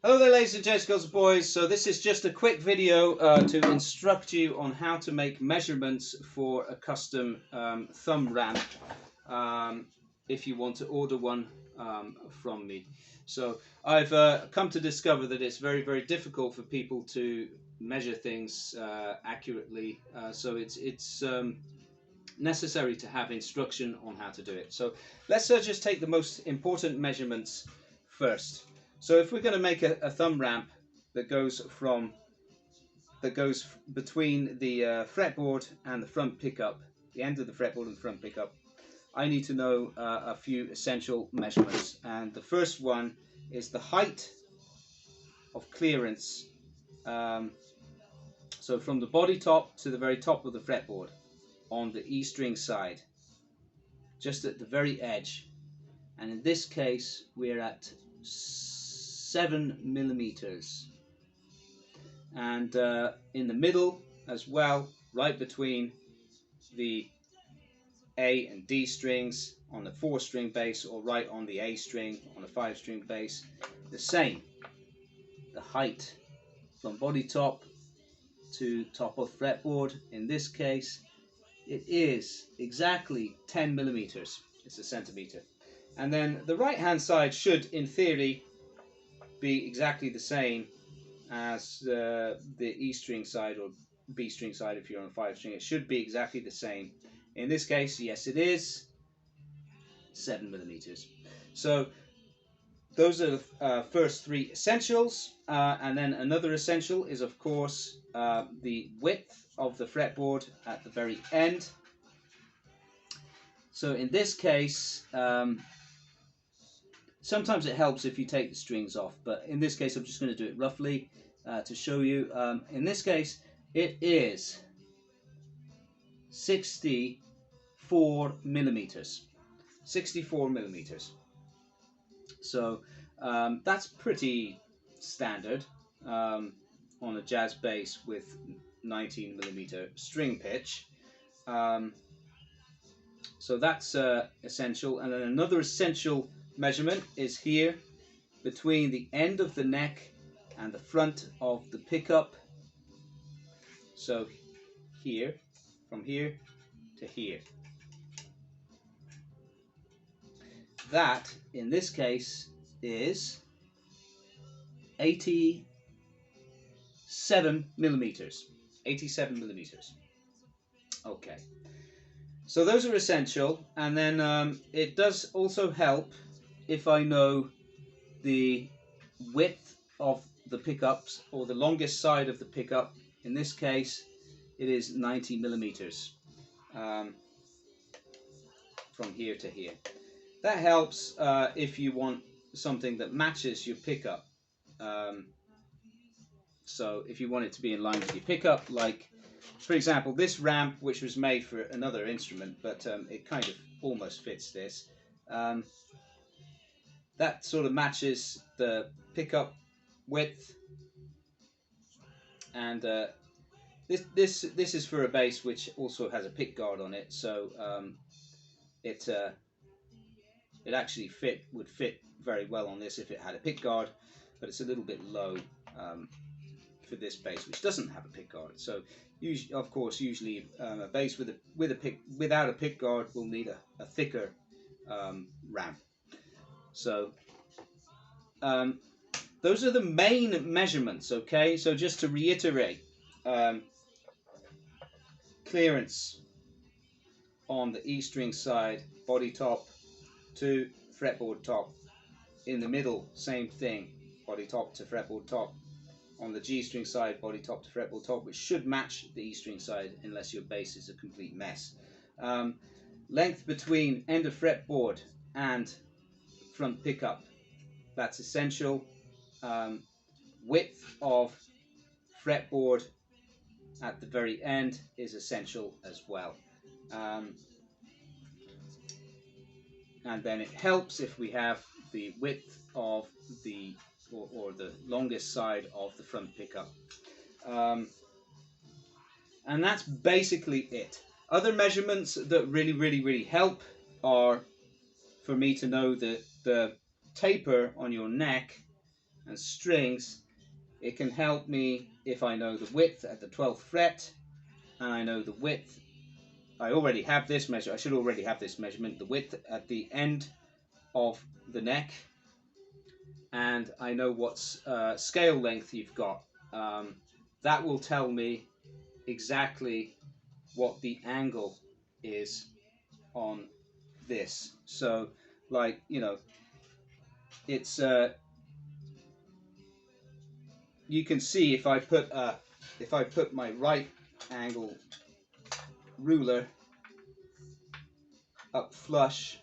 Hello there, ladies and gents, girls and boys. So this is just a quick video to instruct you on how to make measurements for a custom thumb ramp if you want to order one from me. So I've come to discover that it's very, very difficult for people to measure things accurately. So it's necessary to have instruction on how to do it. So let's just take the most important measurements first. So if we're going to make a thumb ramp that goes between the fretboard and the front pickup, the end of the fretboard and the front pickup, I need to know a few essential measurements. And the first one is the height of clearance. So from the body top to the very top of the fretboard on the E string side, just at the very edge. And in this case we're at 7 millimeters, and in the middle as well, right between the A and D strings on the 4-string bass, or right on the A string on a 5-string bass, the same. The height from body top to top of fretboard, in this case it is exactly 10 millimeters. It's a centimeter. And then the right hand side should in theory be exactly the same as the E string side or B string side if you're on a 5-string. It should be exactly the same. In this case, yes, it is 7 millimeters. So those are the first three essentials, and then another essential is of course the width of the fretboard at the very end. So in this case, sometimes it helps if you take the strings off, but in this case I'm just going to do it roughly to show you. In this case it is 64 millimeters. 64 millimeters. So that's pretty standard on a jazz bass with 19 millimeter string pitch. So that's essential. And then another essential measurement is here between the end of the neck and the front of the pickup. So here, from here to here. That in this case is 87 millimeters. 87 millimeters. Okay. So those are essential, and then it does also help if I know the width of the pickups, or the longest side of the pickup. In this case it is 90 millimeters from here to here. That helps if you want something that matches your pickup. So if you want it to be in line with your pickup, like for example this ramp, which was made for another instrument, but it kind of almost fits this. That sort of matches the pickup width, and this is for a bass which also has a pick guard on it, so it actually would fit very well on this if it had a pick guard, but it's a little bit low for this bass which doesn't have a pick guard. So of course usually a bass without a pick guard will need a thicker ramp. So those are the main measurements. Okay, so just to reiterate, clearance on the E string side, body top to fretboard top. In the middle, same thing, body top to fretboard top. On the G string side, body top to fretboard top, which should match the E string side unless your bass is a complete mess. Length between end of fretboard and front pickup, that's essential. Width of fretboard at the very end is essential as well. And then it helps if we have the width of the or the longest side of the front pickup. And that's basically it. Other measurements that really help are for me to know the taper on your neck and strings, it can help me if I know the width at the 12th fret, and I know the width. I already have this measure. I should already have this measurement, the width at the end of the neck, and I know what scale length you've got. That will tell me exactly what the angle is on this. So, like, you know, it's you can see if I put my right angle ruler up flush,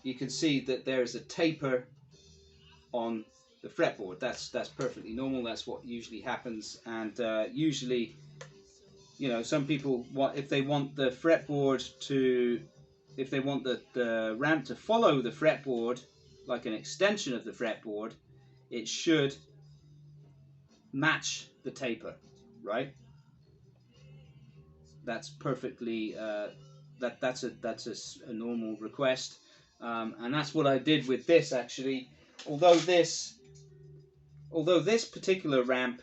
you can see that there is a taper on the fretboard. That's perfectly normal. That's what usually happens, and usually, you know, some people want, if they want the fretboard to, if they want the ramp to follow the fretboard like an extension of the fretboard, it should match the taper, right? That's perfectly that's a normal request, and that's what I did with this actually. Although this particular ramp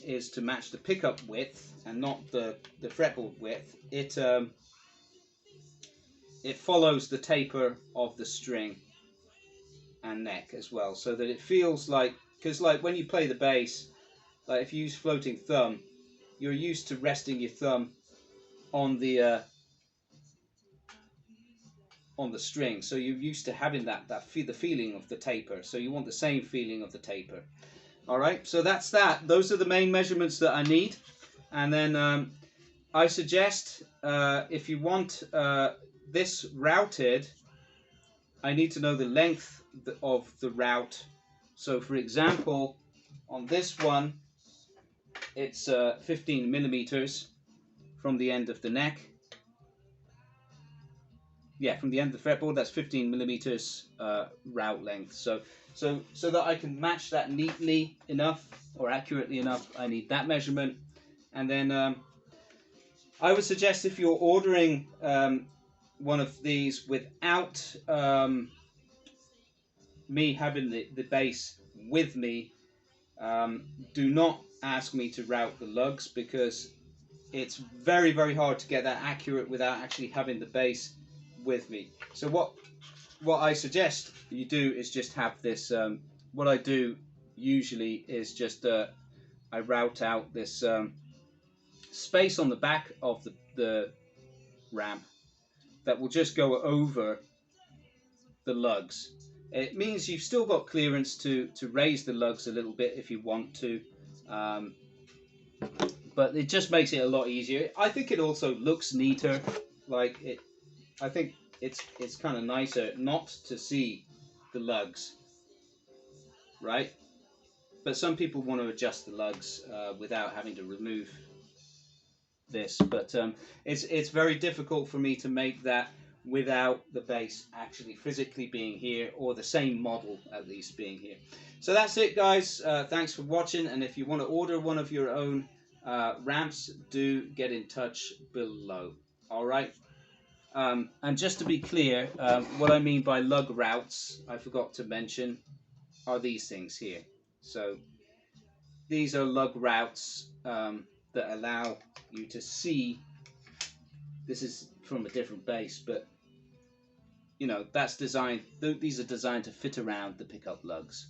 is to match the pickup width and not the fretboard width, it follows the taper of the string and neck as well, so that it feels like, because like when you play the bass, like if you use floating thumb, you're used to resting your thumb on the string, so you're used to having the feeling of the taper, so you want the same feeling of the taper. All right, so that's that. Those are the main measurements that I need, and then I suggest if you want this routed, I need to know the length of the route. So for example, on this one, it's 15 millimeters from the end of the neck. Yeah, from the end of the fretboard, that's 15 millimeters route length. So that I can match that neatly enough or accurately enough, I need that measurement. And then I would suggest, if you're ordering one of these without me having the bass with me, do not ask me to route the lugs, because it's very, very hard to get that accurate without actually having the bass with me. So what I suggest you do is just have this, what I do usually is just I route out this space on the back of the ramp that will just go over the lugs. It means you've still got clearance to raise the lugs a little bit if you want to, but it just makes it a lot easier. I think it also looks neater. Like it, I think it's kind of nicer not to see the lugs, right? But some people want to adjust the lugs without having to remove this, but it's very difficult for me to make that without the bass actually physically being here, or the same model at least being here. So that's it, guys. Thanks for watching, and if you want to order one of your own ramps, do get in touch below. All right. And just to be clear, what I mean by lug routes, I forgot to mention, are these things here. So these are lug routes that allow you to see. This is from a different base, but you know, that's designed. These are designed to fit around the pickup lugs.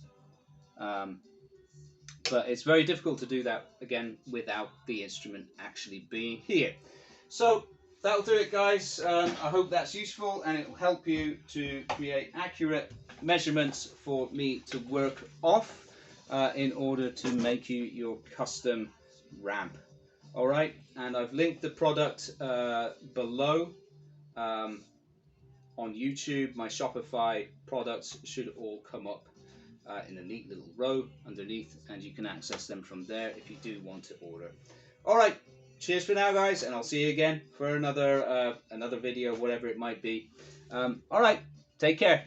But it's very difficult to do that again without the instrument actually being here. So that'll do it, guys. I hope that's useful, and it will help you to create accurate measurements for me to work off in order to make you your custom ramp. All right, and I've linked the product below on YouTube. My Shopify products should all come up in a neat little row underneath, and you can access them from there if you do want to order. All right, cheers for now, guys, and I'll see you again for another video, whatever it might be. All right, take care.